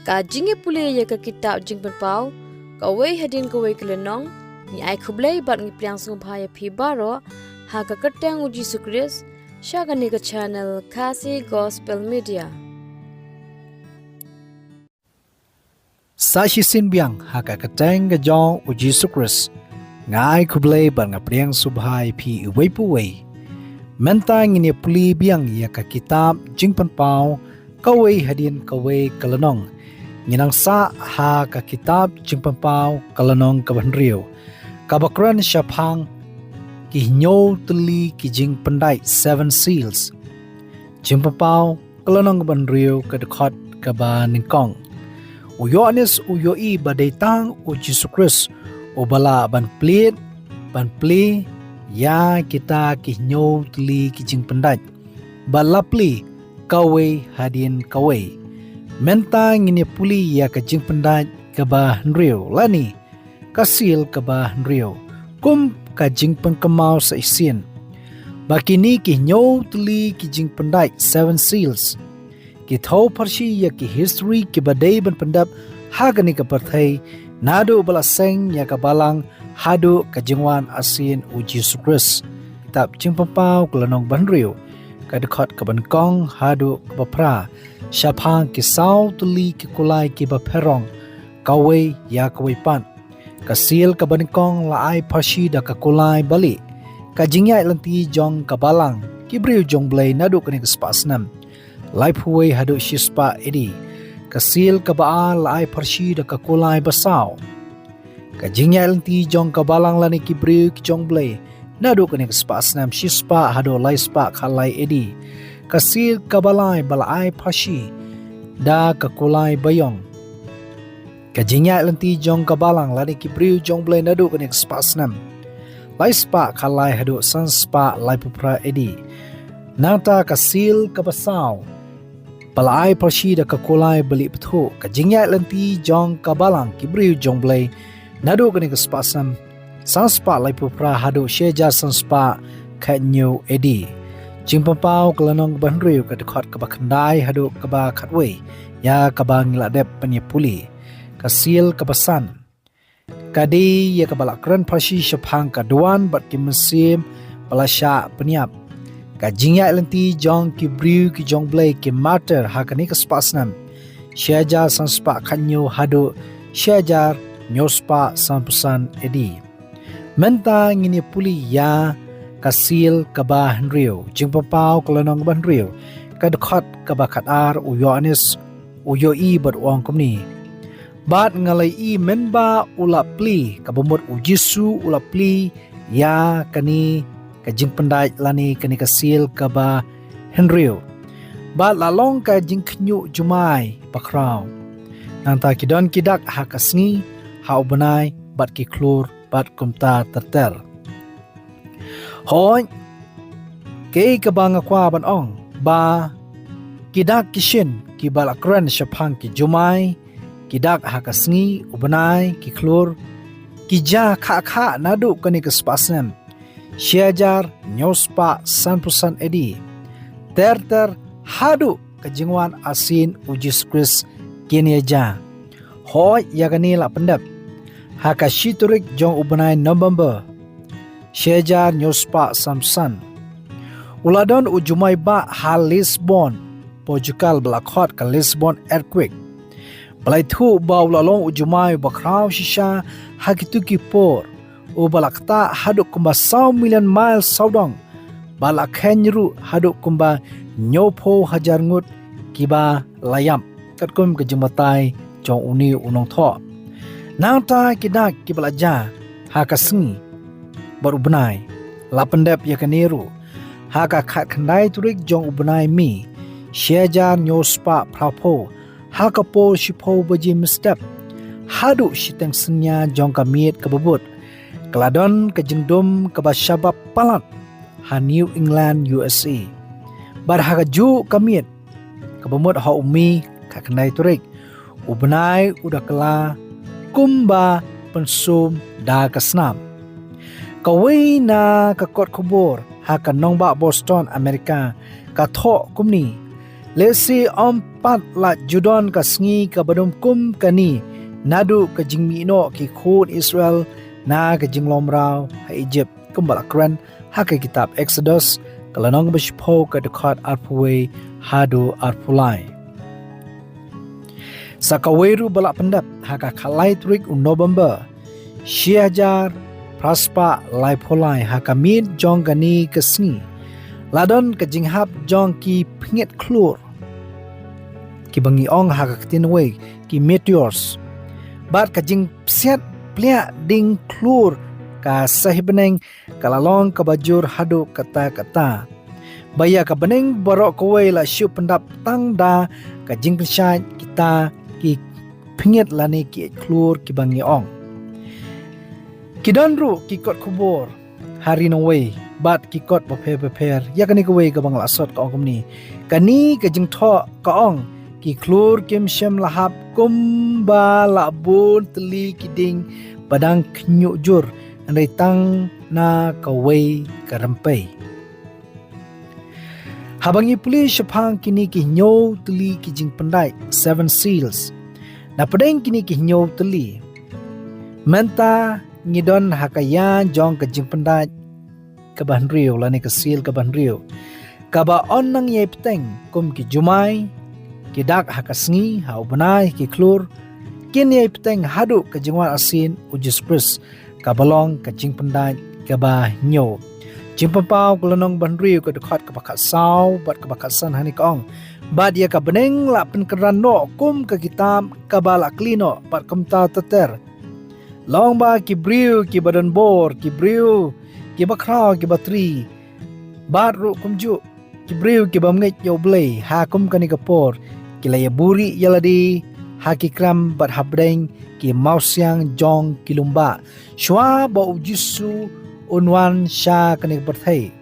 ka jinge pule ya ka kitab jing pau ka wei hadin ka wei kelenong ni ai khublei bat ngi plyang sung phaya phi baro ha ka katang uji sukris shagani ka channel Kasi Gospel Media Sashi sinbiang haka katang ga jong uji sukris ngai khublei bat nga plyang subhai phi wei pu wei menta ngini puli biang ya ka kitab jing pau ka wei hadin ka wei kelenong nginang sa ha ka kitab jing pau kelenong ka ban riu ka bakran shaphang ki nyo tuli ki jing pandai 7 seals jing pau kelenong ban riu ka dekhot ka ba ningkong uyo anis uyo i badai tang u Jesus Christ ubala ban pli ya kita ki nyo tuli ki jing pandai balapli kawe hadin kawe menta ngini puli ya ka jing pandai ka ba nriu lani kasil ka ba nriu kum ka jing pan kamau sa isin bakini ki nyo tuli ki jing pandai 7 seals ki thau parshi ya ki history ki badai ban pandap hagani ka parthai nado bala seng ya ka balang hadu ka jingwan asin u Jesus Christ kitab jing pau kelanong ban riu ka dekhot ka ban kong hadu ka bapra shaphang ki sau tuli ki kulai ki ba pherong kawe ya kawe pan kasil ka ban kong la ai phashi da ka kulai bali ka jingyai lanti jong ka balang ki briu jong blai nadu ka ni ka spasnam life huwe hadu shispa edi kasil ka ba la ai phashi da ka kulai basau ka jingyai lanti jong ka balang lani ki briu ki jong blai nadu ka ni ka spasnam shispa hadu lai spa khalai edi kasil kabalai balai phashi da kakulai bayong kajinya lanti jong kabalang lani ki briu jong blai nadu kanik spasnam lai spa khalai hadu san spa lai pupra edi nata kasil kabasau balai phashi da kakulai bali pthu kajinya lanti jong kabalang ki briu jong blai nadu kanik spasnam san spa lai pupra hadu sheja san spa khanyu edi jing pau kelanong ban riu ka dekhot ka ba khandai hadu ka ba khatwei ya ka ba ngila dep pani puli ka sil ka basan kadi ya ka bala kran phashi shaphang ka duan bat ki musim palasha paniap ka jingya lanti jong ki briu ki jong blai ki matter ha ka ni ka spasnam shaja sanspa khanyo hadu shajar nyospa sampusan edi menta ngini puli ya kasil kaba henrio jing pau kelanong ban riu kad khat kaba khatar uyo anis uyo i bat wang komni bat ngalai i menba ulapli kabamut ujisu ulapli ya kani ka jing pandai lani kani kasil kaba henrio bat lalong ka jing knyu jumai pakrau nanta kidon kidak hakasngi ha ubanai bat ki klur bat kumta terter hoi ke kabanga kwa ban ong ba kidak kishin ki balakran shaphang ki jumai kidak hakasngi ubanai ki klur ki ja kha nadu kani ka spasnam shiajar nyospa sanpusan edi ter hadu ka jingwan asin ujis kris kineja hoi yagani la pendap hakashiturik jong ubanai November Shejar nyospa samsan uladon ujumai ba hal Lisbon Portugal blakhot ka Lisbon earthquake balai thu ba ulalong ujumai bakrau shisha hakituki por u balakta haduk kumba 100 million miles saudong balakhenru haduk kumba nyopo hajar ngut kiba layam katkum ke jematai jong uni unong tho nangta kidak kibalaja hakasngi baru benai lapendep ya kaniru haka khat khandai turik jong ubenai mi shejar nyospa prapo haka po shipo baji mistep hadu shiteng senya jong kamiet kabubut kladon ka jingdom ka bashabab palat ha New England USA bar haka ju kamiet kabumut ha umi khat khandai turik ubenai udakala kumba pensum da kasnam kawai na kakot kubur ha kanong ba Boston Amerika ka tho kumni lesi om pat la Judon ka sngi ka badum kum kani nadu ka jingmi no ki khut Israel na ka jinglom rau ha Egypt kumbala kran ha ka kitab Exodus kalanong bashpo ka dekat arpuwe hadu arpulai sakaweru balak pendap ha ka khalai trik November Syiajar Praspa lai polai ha ka mit jong gani ka sngi ladon ka jinghap jong ki pingit klur ki bangi ong ha ka tinwe ki meteors bat ka jing siat plia ding klur ka sahibeneng kalalong ka bajur hadu kata-kata baya ka beneng borok kowe la syu pendap tangda ka jing pensai kita ki pingit lani ki klur ki bangi ong kidanru ki kot kubur hari no way bat ki kot beper ya kani kowe ka bang lasot ka ong ni kani ka jing tho ka ong ki klur kim shem lahap kumba labun teli kiding padang knyuk jur andai tang na kawai karempai habangi puli shapang kini ki nyo teli ki jing pandai 7 seals na padang kini ki nyo teli menta ngidon hakayan jong ka jing pandai ka banrio lani ka seal ka banrio ka ba on nang ye peteng kum ki jumai kidak hakasngi hau banai ki klur kin ye peteng hadu ka jingwan asin ujis pris ka balong ka jing pandai ka ba nyo jing pampau kulanong banriu ka dekat ka bakat sau bat ka bakat san hani kaong bad ya ka beneng la pen keran no kum ka kitam ka bala klino bat kumta teter long ba ki briu ki badan bor ki briu ki bakrau ki batri bat ru kumju ki briu ki bamnget yo blei ha kum kani ka por kilaya buri yaladi haki kram bat habdeng ki mausyang jong kilumba shwa ba ujisu unwan sha kani berthai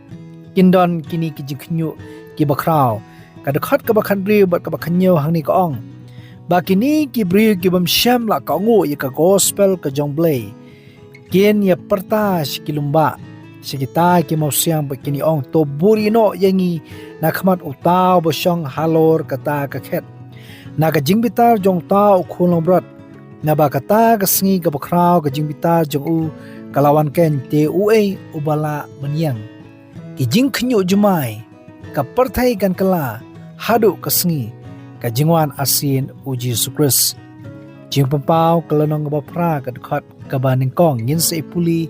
kindon kini ki jikhnyu ki bakrau kadakhat ka bakhan riu bat ka bakhanyo hangni ka ong bakini ki briu ki bam sham la ka ngo ya ka gospel ka jong blei kin ya pertas kilumba sikita ki mausyang bakini ong to buri no yangi nakhamat utaw bosyong halor kata ka khet naga jingbitar jong tao khulong brat naba kata ka sngi ka bakrau ka jingbitar jong u kalawan ken te ue ubala menyang ki jing khnyu jumai ka perthai kan kala hadu ka sngi ka jingwan asin uji sukris jing pampau kalanong ba pra ka khat ka baning kong ngin se puli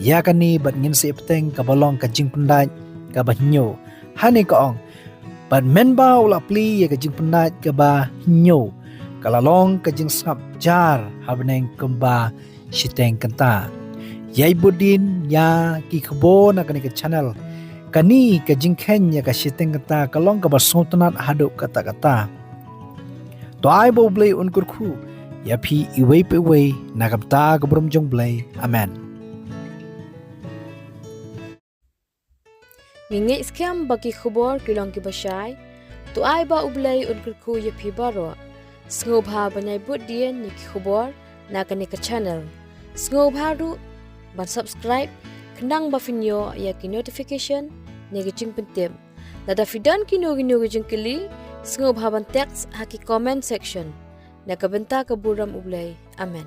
ya kani bat ngin se peteng ka balong ka jing pendai ka banyo hani ka ong bat menba ula pli ya ka jing pendai ka ba nyo kalalong ka jing sngap jar habneng kumba shiteng kanta yai budin ya ki khbo na kani ka channel kani ka jing khen ya ka shiteng kanta kalong ka ba sotanat hadu kata kata to ai bo blei unkur khu ya phi iwei pe wei na kapta ka brum jong blei amen Ngingi skem bagi khubor kilong ki bashay tu ai ba ublay unkul ku ye phi baro sngop ha banai bud dien ni khubor na kani ka channel sngop ha ru ban subscribe khnang ba finyo ya ki notification ne gi jing pentem nada fidan ki no gi jing kili sngop ha ban text ha ki comment section na ka benta ka buram ublay amen